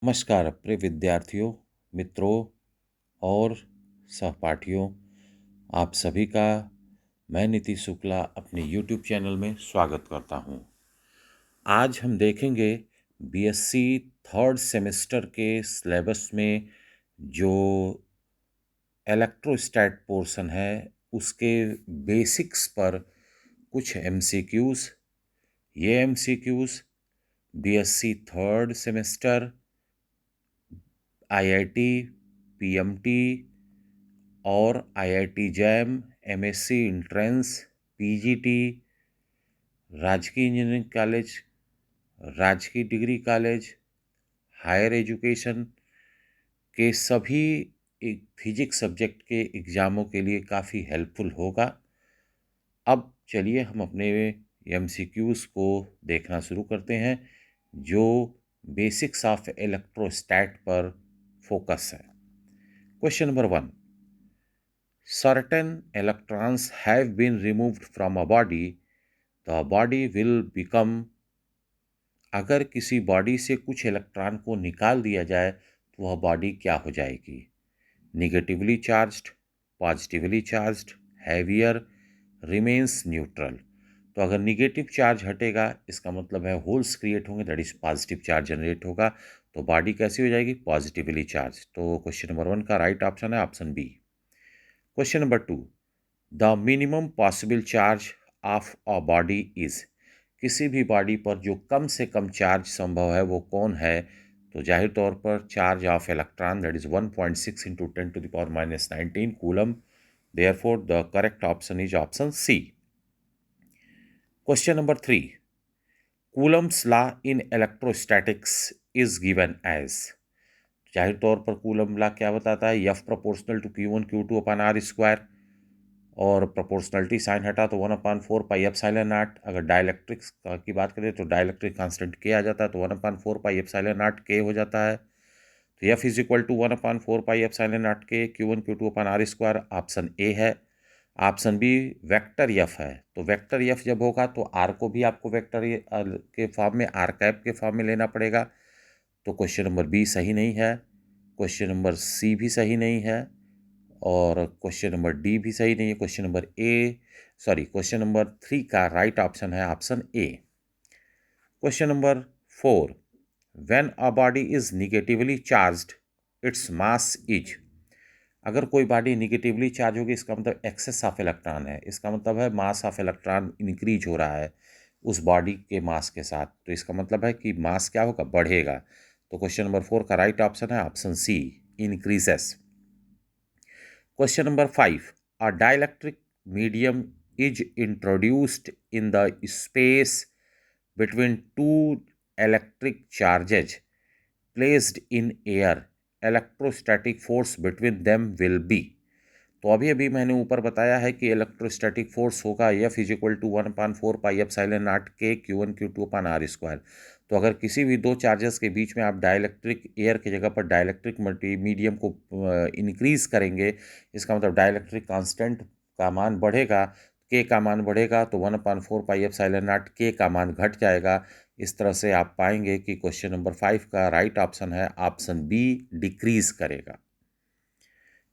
नमस्कार प्रिय विद्यार्थियों, मित्रों और सहपाठियों, आप सभी का मैं नीतीश शुक्ला अपने YouTube चैनल में स्वागत करता हूं। आज हम देखेंगे बीएससी थर्ड सेमेस्टर के सिलेबस में जो इलेक्ट्रोस्टैट पोर्शन है उसके बेसिक्स पर कुछ एमसीक्यूज। ये MCQs BSc third semester, IIT, PMT और IIT JAM, MSc entrance, PGT, राजकीय इंजीनियरिंग कॉलेज, राजकीय डिग्री कॉलेज, हायर एजुकेशन के सभी फिजिक्स सब्जेक्ट के एग्ज़ामों के लिए काफ़ी हेल्पफुल होगा। अब चलिए हम अपने एमसीक्यूज़ को देखना शुरू करते हैं जो बेसिक्स ऑफ इलेक्ट्रोस्टैट पर फोकस है। Question number 1, certain electrons have been removed from a body, the body will become। अगर किसी बॉडी से कुछ इलेक्ट्रॉन को निकाल दिया जाए तो वह बॉडी क्या हो जाएगी? Negatively charged, positively charged, heavier, remains neutral. तो अगर निगेटिव चार्ज हटेगा इसका मतलब है होल्स क्रिएट होंगे, that is positive charge generate होगा, तो बॉडी कैसी हो जाएगी? Positively charge. तो क्वेश्चन नंबर 1 का राइट ऑप्शन है option B. Question number 2, the minimum possible charge of a body is. किसी भी बॉडी पर जो कम से कम चार्ज संभव है वो कौन है? तो जाहिर तौर पर charge of electron, that is 1.6 into 10⁻⁻19 coulomb. Therefore the correct option is option C. Question number 3, coulomb's law in electrostatics is given as. जाहिर तौर पर कूलम लॉ क्या बताता है? F proportional to Q one Q two upon R square, और proportionality sign हटा तो 1/4 pi epsilon naught. अगर डाइलेक्ट्रिक्स की बात करें तो डाइलेक्ट्रिक कांस्टेंट के आ जाता है तो 1/4 पाई एप्सिलॉन नॉट के हो जाता है। तो F is equal to 1/4 pi epsilon naught के Q1 Q2 upon R square, option A है। ऑप्शन बी वेक्टर एफ है, तो वेक्टर एफ जब होगा तो आर को भी आपको वेक्टर के फॉर्म में, आर कैप के फॉर्म में लेना पड़ेगा। तो क्वेश्चन नंबर बी सही नहीं है, क्वेश्चन नंबर सी भी सही नहीं है, और क्वेश्चन नंबर डी भी सही नहीं है। क्वेश्चन नंबर 3 का राइट ऑप्शन है option A. Question number 4, when a body is negatively charged its mass is. अगर कोई बॉडी निगेटिवली चार्ज होगी इसका मतलब एक्सेस ऑफ इलेक्ट्रॉन है, इसका मतलब है मास ऑफ इलेक्ट्रॉन इंक्रीज हो रहा है उस बॉडी के मास के साथ, तो इसका मतलब है कि मास क्या होगा? बढ़ेगा। तो क्वेश्चन नंबर 4 का राइट ऑप्शन है option C, increases. Question number 5, a dielectric medium is introduced in the space between two electric charges placed in air. Electrostatic force between them will be। तो अभी अभी मैंने ऊपर बताया है कि इलेक्ट्रोस्टैटिक फोर्स होगा F is equal to 1/4 pi epsilon naught के Q1 Q2 upon R square. तो अगर किसी भी दो चार्जेस के बीच में आप डाइलेक्ट्रिक एयर की जगह पर डाइलेक्ट्रिक मीडियम को इंक्रीज करेंगे, इसका मतलब डाइलेक्ट्रिक कांस्टेंट का मान बढ़ेगा, के का मान बढ़ेगा, तो 1/4 पाई एप्सिलॉन नॉट के का मान घट जाएगा। इस तरह से आप पाएंगे कि क्वेश्चन नंबर 5 का राइट ऑप्शन है ऑप्शन बी, डिक्रीज करेगा।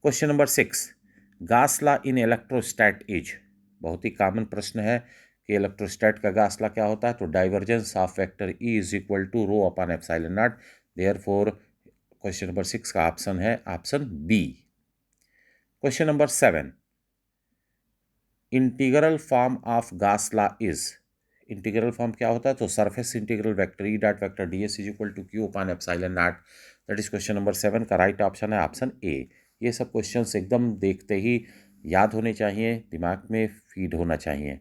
क्वेश्चन नंबर 6, गास लॉ इन इलेक्ट्रोस्टैट इज। बहुत ही कॉमन प्रश्न है कि इलेक्ट्रोस्टैट का गास लॉ क्या होता है? तो divergence of vector E is equal to rho upon epsilon naught. Therefore question number 6 का ऑप्शन है option B. Question number 7, integral form of Gauss law is. Integral form क्या होता है? तो surface integral vector E dot vector D S is equal to Q upon epsilon naught. That is question number 7 का right option है option A. ये सब questions एकदम देखते ही याद होने चाहिए, दिमाग में फीड होना चाहिए।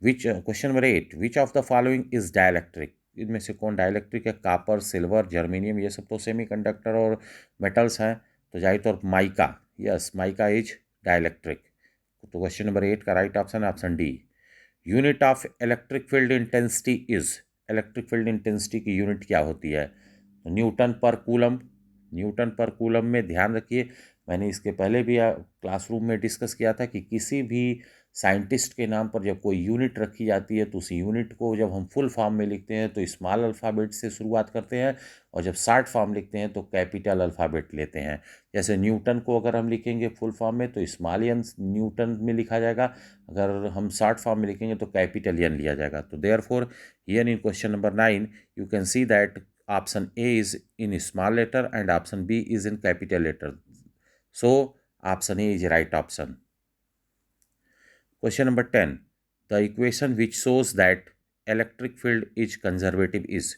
Question number 8, which of the following is dielectric. इनमें से कौन डाइलेक्ट्रिक है? कापर, सिल्वर, जर्मेनियम, ये सब तो सेमीकंडक्टर और मेटल्स हैं, तो जाहिर तौर पर mica, yes mica is dielectric. तो क्वेश्चन नंबर 8 का राइट ऑप्शन है option D. Unit of electric field intensity is. Electric field intensity की यूनिट क्या होती है? तो न्यूटन पर कूलम। न्यूटन पर कूलम में ध्यान रखिए, मैंने इसके पहले भी क्लासरूम में डिस्कस किया था कि किसी भी साइंटिस्ट के नाम पर जब कोई यूनिट रखी जाती है तो उस यूनिट को जब हम फुल फॉर्म में लिखते हैं तो स्मॉल अल्फ़ाबेट से शुरुआत करते हैं, और जब शॉर्ट फॉर्म लिखते हैं तो कैपिटल अल्फ़ाबेट लेते हैं। जैसे न्यूटन को अगर हम लिखेंगे फुल फॉर्म में तो स्मॉल एन न्यूटन में लिखा जाएगा, अगर हम शॉर्ट फॉर्म में लिखेंगे तो कैपिटल एन लिया जाएगा। तो therefore here in question number 9 you can see that option A is in small letter and option B is in capital letter. So option A is right option. Question number 10. The equation which shows that electric field is conservative is.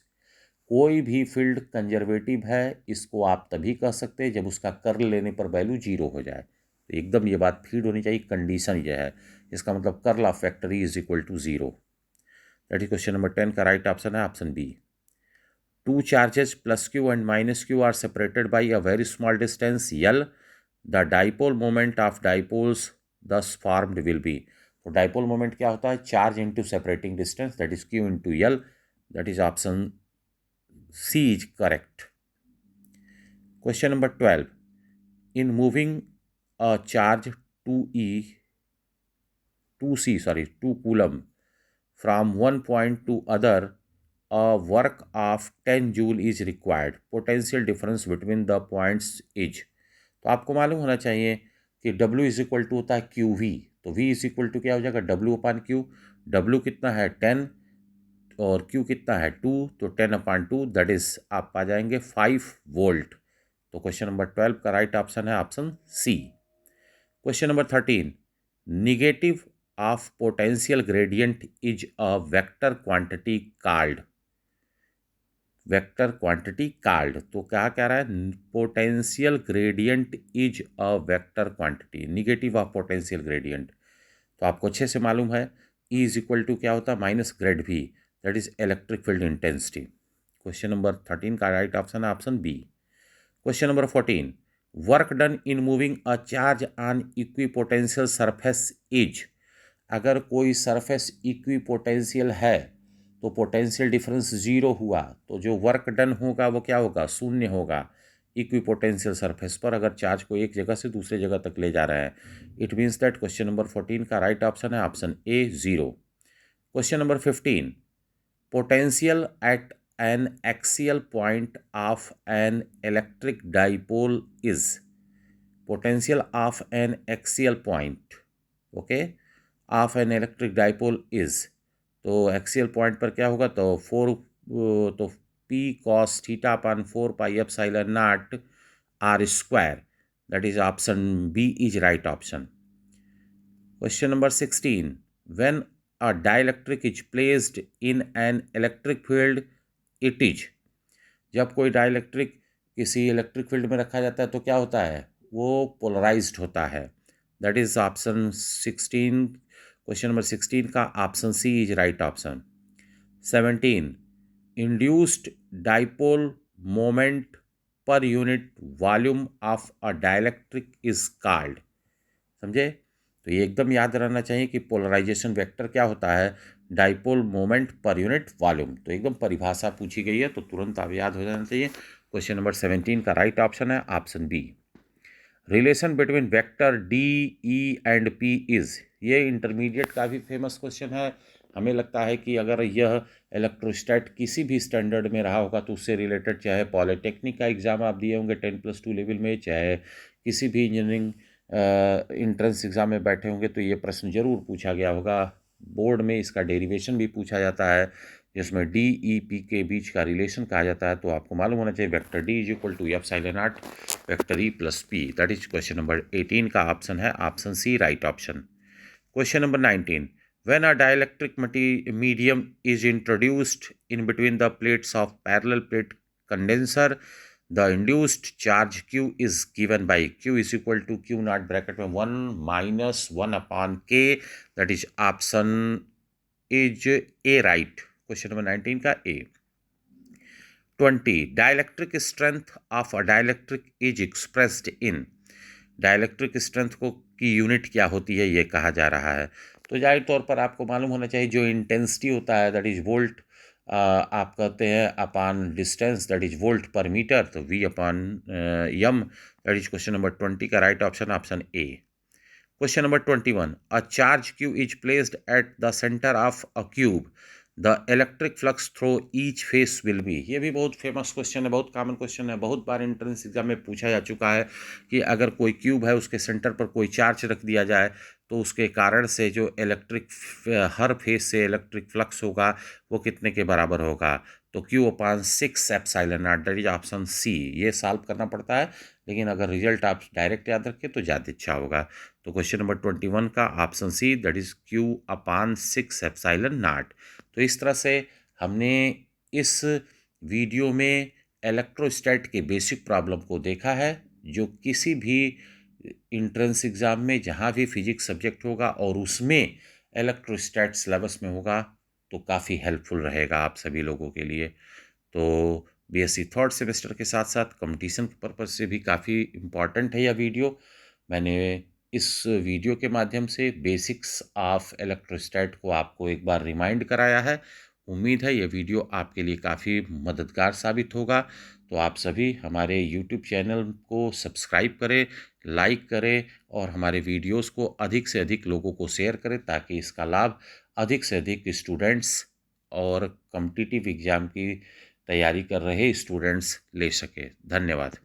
कोई भी field conservative है, इसको आप तभी कह सकते हैं जब उसका कर्ल लेने पर वैल्यू जीरो हो जाए। तो एकदम ये बात फीड होनी चाहिए, कंडीशन ये है, इसका मतलब curl of vector is equal to zero. That is question number 10 का राइट ऑप्शन है option B. Two charges plus q and minus q are separated by a very small distance L. The dipole moment of dipoles thus formed will be. तो dipole moment क्या होता है? Charge into separating distance, that is q into L. That is option C is correct. Question number 12. In moving a charge 2 coulomb from one point to other, a work of 10 joule is required. Potential difference between the points is. तो आपको मालूम होना चाहिए कि W is equal to होता है Q we, तो V is equal to क्या हो जाएगा W अपान क्यू। W कितना है 10 और Q कितना है 2, तो 10 अपान 2 दैट इज आप आ जाएंगे 5 वोल्ट। तो क्वेश्चन नंबर 12 का राइट ऑप्शन है option C. Question number 13. Negative of potential gradient is a vector quantity called. Vector quantity called, तो क्या कह रहा है? Potential gradient is a vector quantity, negative of potential gradient. तो आपको अच्छे से मालूम है E इज इक्वल टू क्या होता है? Minus grade V, that is electric field intensity. Question number 13 का राइट ऑप्शन है option B. Question number 14. Work done in moving a charge on equipotential surface is. अगर कोई सरफेस इक्विपोटेंशियल है तो potential difference zero हुआ, तो जो work done होगा वो क्या होगा? शून्य होगा इक्विपोटेंशियल सरफेस पर, अगर चार्ज को एक जगह से दूसरे जगह तक ले जा रहा है। It means that question number 14 का राइट ऑप्शन है option A zero. Question number 15. Potential at an axial point of an electric dipole is. Potential of an axial point, okay, of an electric dipole is, तो axial point पर क्या होगा? तो तो P cos theta upon 4 pi epsilon naught r square, that is option B is right option. Question number 16. When a dielectric is placed in an electric field it is. जब कोई dielectric किसी electric field में रखा जाता है तो क्या होता है? वो पोलराइज्ड होता है, that is option 16। Question number 16 का option C is right option. 17. Induced dipole moment per unit volume of a dielectric is called. समझे? तो ये एकदम याद रहना चाहिए कि पोलराइजेशन वेक्टर क्या होता है? Dipole moment per unit volume. तो एकदम परिभाषा पूछी गई है तो तुरंत आप याद हो जाना चाहिए। क्वेश्चन नंबर 17 का राइट ऑप्शन है option B. Relation between vector D E and P is. ये इंटरमीडिएट का भी फेमस क्वेश्चन है। हमें लगता है कि अगर यह इलेक्ट्रोस्टैट किसी भी स्टैंडर्ड में रहा होगा तो उससे रिलेटेड, चाहे पॉलिटेक्निक का एग्जाम आप दिए होंगे 10+2 लेवल में, चाहे किसी भी इंजीनियरिंग इंट्रेंस एग्जाम में बैठे होंगे, तो ये प्रश्न जरूर पूछा गया होगा। बोर्ड में इसका डेरिवेशन भी पूछा जाता है जिसमें डी ई पी के बीच का रिलेशन कहा जाता है। तो आपको मालूम होना चाहिए vector D is equal to epsilon naught vector E plus P, that is question number 18 का ऑप्शन है option C right option. Question number 19. When a dielectric medium is introduced in between the plates of parallel plate condenser, the induced charge Q is given by Q is equal to Q naught bracket में 1 minus 1 upon K, that is option is A right. Question number 19 का A. 20. Dielectric strength of a dielectric is expressed in. Dielectric strength को की unit क्या होती है ये कहा जा रहा है। तो जाहिर तौर पर आपको मालूम होना चाहिए जो इंटेंसिटी होता है दैट इज वोल्ट, आप कहते हैं upon distance, that is volt per metre, तो V upon M, that is question number 20 का right option option A. Question number 21. A charge q is placed at the center of a cube. The electric flux through each face will be. ये भी बहुत famous question है, बहुत common question है, बहुत बार entrance exam में पूछा जा चुका है कि अगर कोई क्यूब है उसके सेंटर पर कोई चार्ज रख दिया जाए तो उसके कारण से जो इलेक्ट्रिक हर फेस से इलेक्ट्रिक फ्लक्स होगा वो कितने के बराबर होगा। तो Q/6 epsilon naught, that is option C. ये सॉल्व करना पड़ता है, लेकिन अगर रिजल्ट आप डायरेक्ट याद रखें तो ज़्यादा अच्छा होगा। तो क्वेश्चन नंबर 21 का option C, that is Q/6 epsilon naught. तो इस तरह से हमने इस वीडियो में इलेक्ट्रोस्टैट के बेसिक प्रॉब्लम को देखा है, जो किसी भी इंट्रेंस एग्ज़ाम में जहाँ भी फिजिक्स सब्जेक्ट होगा और उसमें इलेक्ट्रोस्टैट सिलेबस में होगा तो काफ़ी हेल्पफुल रहेगा आप सभी लोगों के लिए। तो बीएससी थर्ड सेमेस्टर के साथ साथ कंपटीशन के पर्पज़ से भी काफ़ी इम्पॉर्टेंट है यह वीडियो। मैंने इस वीडियो के माध्यम से बेसिक्स ऑफ इलेक्ट्रोस्टैट को आपको एक बार रिमाइंड कराया है। उम्मीद है ये वीडियो आपके लिए काफ़ी मददगार साबित होगा। तो आप सभी हमारे यूट्यूब चैनल को सब्सक्राइब करें, लाइक करें और हमारे वीडियोस को अधिक से अधिक लोगों को शेयर करें, ताकि इसका लाभ अधिक से अधिक स्टूडेंट्स और कॉम्पिटिटिव एग्ज़ाम की तैयारी कर रहे स्टूडेंट्स ले सकें। धन्यवाद।